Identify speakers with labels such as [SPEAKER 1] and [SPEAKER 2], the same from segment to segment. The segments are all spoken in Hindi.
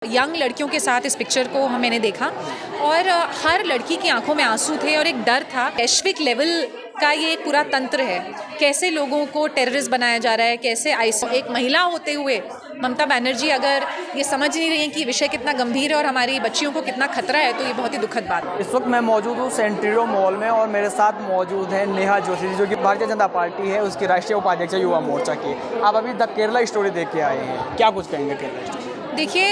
[SPEAKER 1] यंग लड़कियों के साथ इस पिक्चर को मैंने देखा और हर लड़की की आंखों में आंसू थे और एक डर था। वैश्विक लेवल का ये एक पूरा तंत्र है, कैसे लोगों को टेररिस्ट बनाया जा रहा है, कैसे एक महिला होते हुए ममता बनर्जी अगर ये समझ नहीं रही है कि विषय कितना गंभीर है और हमारी बच्चियों को कितना खतरा है, तो ये बहुत ही दुखद बात है।
[SPEAKER 2] इस वक्त मैं मौजूद हूँ सेंट्रियो मॉल में और मेरे साथ मौजूद है नेहा जोशी जो कि भारतीय जनता पार्टी है, उसकी राष्ट्रीय उपाध्यक्ष युवा मोर्चा की। आप अभी द केरला स्टोरी देख के आए हैं, क्या कुछ कहेंगे केरला स्टोरी?
[SPEAKER 1] देखिए,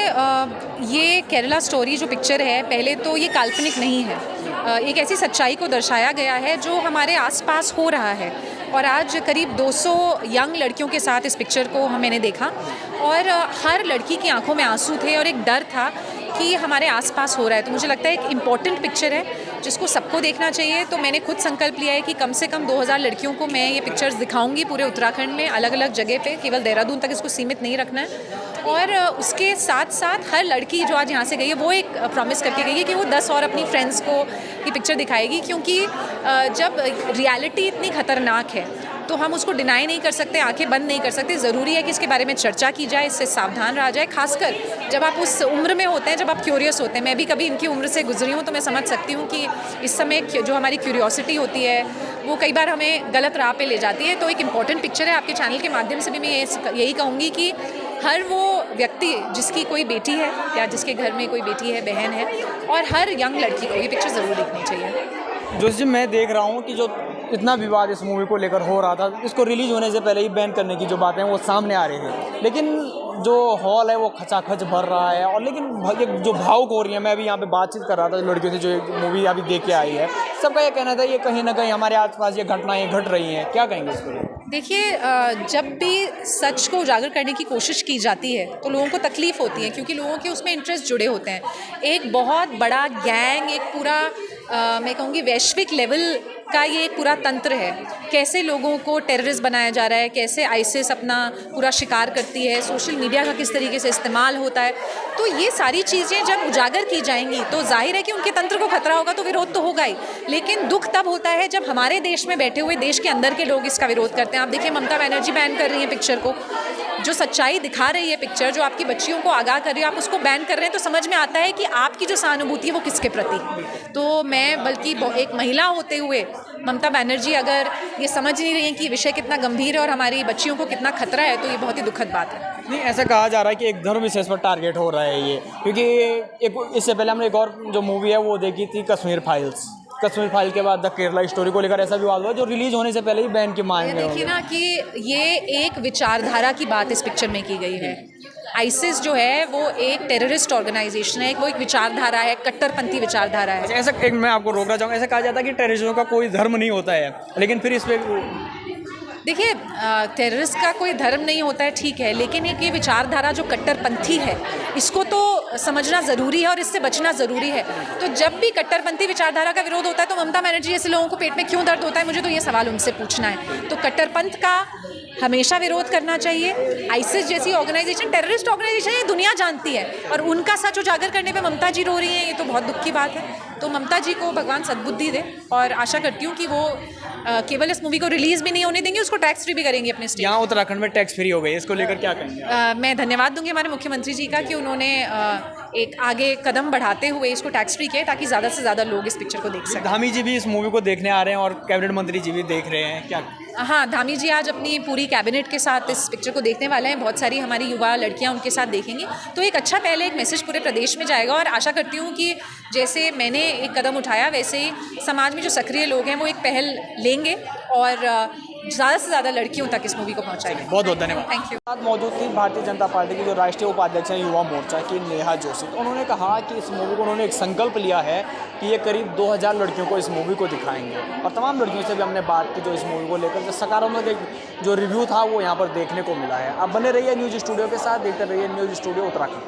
[SPEAKER 1] ये केरला स्टोरी जो पिक्चर है, पहले तो ये काल्पनिक नहीं है। एक ऐसी सच्चाई को दर्शाया गया है जो हमारे आसपास हो रहा है और आज करीब 200 यंग लड़कियों के साथ इस पिक्चर को मैंने देखा और हर लड़की की आंखों में आंसू थे और एक डर था कि हमारे आसपास हो रहा है। तो मुझे लगता है एक इम्पॉर्टेंट पिक्चर है जिसको सबको देखना चाहिए। तो मैंने खुद संकल्प लिया है कि कम से कम 2000 लड़कियों को मैं ये पिक्चर्स दिखाऊंगी पूरे उत्तराखंड में, अलग अलग जगह पे, केवल देहरादून तक इसको सीमित नहीं रखना है। और उसके साथ साथ हर लड़की जो आज यहाँ से गई है वो एक प्रॉमिस करके गई है कि वो 10 और अपनी फ्रेंड्स को ये पिक्चर दिखाएगी, क्योंकि जब रियलिटी इतनी खतरनाक है तो हम उसको डिनाई नहीं कर सकते, आंखें बंद नहीं कर सकते। ज़रूरी है कि इसके बारे में चर्चा की जाए, इससे सावधान रहा जाए, खासकर जब आप उस उम्र में होते हैं, जब आप क्यूरियस होते हैं। मैं भी कभी इनकी उम्र से गुजरी हूँ, तो मैं समझ सकती हूँ कि इस समय जो हमारी क्यूरियोसिटी होती है वो कई बार हमें गलत राह पे ले जाती है। तो एक इम्पॉर्टेंट पिक्चर है। आपके चैनल के माध्यम से भी मैं यही कहूँगी कि हर वो व्यक्ति जिसकी कोई बेटी है या जिसके घर में कोई बेटी है, बहन है, और हर यंग लड़की को ये पिक्चर ज़रूर देखनी चाहिए।
[SPEAKER 2] जोशी जी, मैं देख रहा हूँ कि जो इतना विवाद इस मूवी को लेकर हो रहा था, इसको रिलीज होने से पहले ही बैन करने की जो बातें हैं वो सामने आ रही थी, लेकिन जो हॉल है वो खचाखच भर रहा है। और लेकिन जो भावुक हो रही है, मैं अभी यहाँ पे बातचीत कर रहा था लड़कियों से जो मूवी अभी देख के आई है, सबका ये कहना था ये कहीं ना कहीं हमारे आसपास ये घटनाएं घट रही हैं। क्या कहेंगे इसको?
[SPEAKER 1] देखिए, जब भी सच को उजागर करने की कोशिश की जाती है तो लोगों को तकलीफ़ होती है, क्योंकि लोगों के उसमें इंटरेस्ट जुड़े होते हैं। एक बहुत बड़ा गैंग, एक पूरा मैं कहूँगी वैश्विक लेवल का ये एक पूरा तंत्र है, कैसे लोगों को टेररिस्ट बनाया जा रहा है, कैसे आईसिस अपना पूरा शिकार करती है, सोशल मीडिया का किस तरीके से इस्तेमाल होता है। तो ये सारी चीज़ें जब उजागर की जाएंगी तो जाहिर है कि उनके तंत्र को खतरा होगा, तो विरोध तो होगा ही। लेकिन दुख तब होता है जब हमारे देश में बैठे हुए देश के अंदर के लोग इसका विरोध करते हैं। आप देखिए, ममता बनर्जी बैन कर रही है पिक्चर को। जो सच्चाई दिखा रही है पिक्चर, जो आपकी बच्चियों को आगाह कर रही है, आप उसको बैन कर रहे हैं, तो समझ में आता है कि आपकी जो सहानुभूति है वो किसके प्रति। तो मैं बल्कि एक महिला होते हुए ममता बनर्जी अगर ये समझ नहीं रही है कि विषय कितना गंभीर है और हमारी बच्चियों को कितना खतरा है, तो ये बहुत ही दुखद बात है।
[SPEAKER 2] नहीं, ऐसा कहा जा रहा है कि एक धर्म विशेष पर टारगेट हो रहा है ये, क्योंकि इससे पहले हमने एक और जो मूवी है वो देखी थी कश्मीर फाइल्स के बाद द केरला स्टोरी को लेकर ऐसा विवाद हुआ जो रिलीज होने से पहले ही बैन की मांग में।
[SPEAKER 1] देखिए ना कि ये एक विचारधारा की बात इस पिक्चर में की गई है। आईसिस जो है वो एक टेररिस्ट ऑर्गेनाइजेशन है, वो एक विचारधारा है, कट्टरपंथी विचारधारा है।
[SPEAKER 2] ऐसा एक मैं आपको रोकना चाहूँगा, ऐसा कहा जाता है कि टेररिस्टों का कोई धर्म नहीं होता है, लेकिन फिर इस पर
[SPEAKER 1] देखिए, टेररिस्ट का कोई धर्म नहीं होता है, ठीक है, लेकिन एक ये विचारधारा जो कट्टरपंथी है, इसको तो समझना ज़रूरी है और इससे बचना ज़रूरी है। तो जब भी कट्टरपंथी विचारधारा का विरोध होता है तो ममता बनर्जी जैसे लोगों को पेट में क्यों दर्द होता है, मुझे तो ये सवाल उनसे पूछना है। तो कट्टरपंथ का हमेशा विरोध करना चाहिए। आईसिस जैसी ऑर्गेनाइजेशन टेररिस्ट ऑर्गेनाइजेशन है, दुनिया जानती है, और उनका सच उजागर करने पे ममता जी रो रही हैं, ये तो बहुत दुख की बात है। तो ममता जी को भगवान सद्बुद्धि दे और आशा करती हूँ कि वो केवल इस मूवी को रिलीज़ भी नहीं होने देंगे, उसको टैक्स फ्री भी करेंगे अपने स्टेट।
[SPEAKER 2] यहाँ उत्तराखंड में टैक्स फ्री हो गई, इसको लेकर क्या कहेंगे?
[SPEAKER 1] मैं धन्यवाद दूंगी हमारे मुख्यमंत्री जी का कि उन्होंने एक आगे कदम बढ़ाते हुए इसको टैक्स फ्री किया ताकि ज़्यादा से ज़्यादा लोग इस पिक्चर को देख सकें।
[SPEAKER 2] धामी जी भी इस मूवी को देखने आ रहे हैं और कैबिनेट मंत्री जी भी देख रहे हैं, क्या?
[SPEAKER 1] हाँ, धामी जी आज अपनी पूरी कैबिनेट के साथ इस पिक्चर को देखने वाले हैं। बहुत सारी हमारी युवा लड़कियां उनके साथ देखेंगी, तो एक अच्छा पहले एक मैसेज पूरे प्रदेश में जाएगा। और आशा करती हूँ कि जैसे मैंने एक कदम उठाया, वैसे ही समाज में जो सक्रिय लोग हैं वो एक पहल लेंगे और ज़्यादा से ज़्यादा लड़कियों तक इस मूवी को पहुँचाएंगे।
[SPEAKER 2] बहुत बहुत धन्यवाद।
[SPEAKER 1] Thank you.
[SPEAKER 2] साथ मौजूद थी भारतीय जनता पार्टी की जो राष्ट्रीय उपाध्यक्ष हैं युवा मोर्चा की नेहा जोशी। तो उन्होंने कहा कि इस मूवी को उन्होंने एक संकल्प लिया है कि ये करीब 2000 लड़कियों को इस मूवी को दिखाएंगे, और तमाम लड़कियों से भी हमने बात की जो इस मूवी को लेकर जो सकारात्मक एक जो रिव्यू था वो यहाँ पर देखने को मिला है। आप बने रहिए न्यूज़ स्टूडियो के साथ, देखते रहिए न्यूज़ स्टूडियो उत्तराखंड।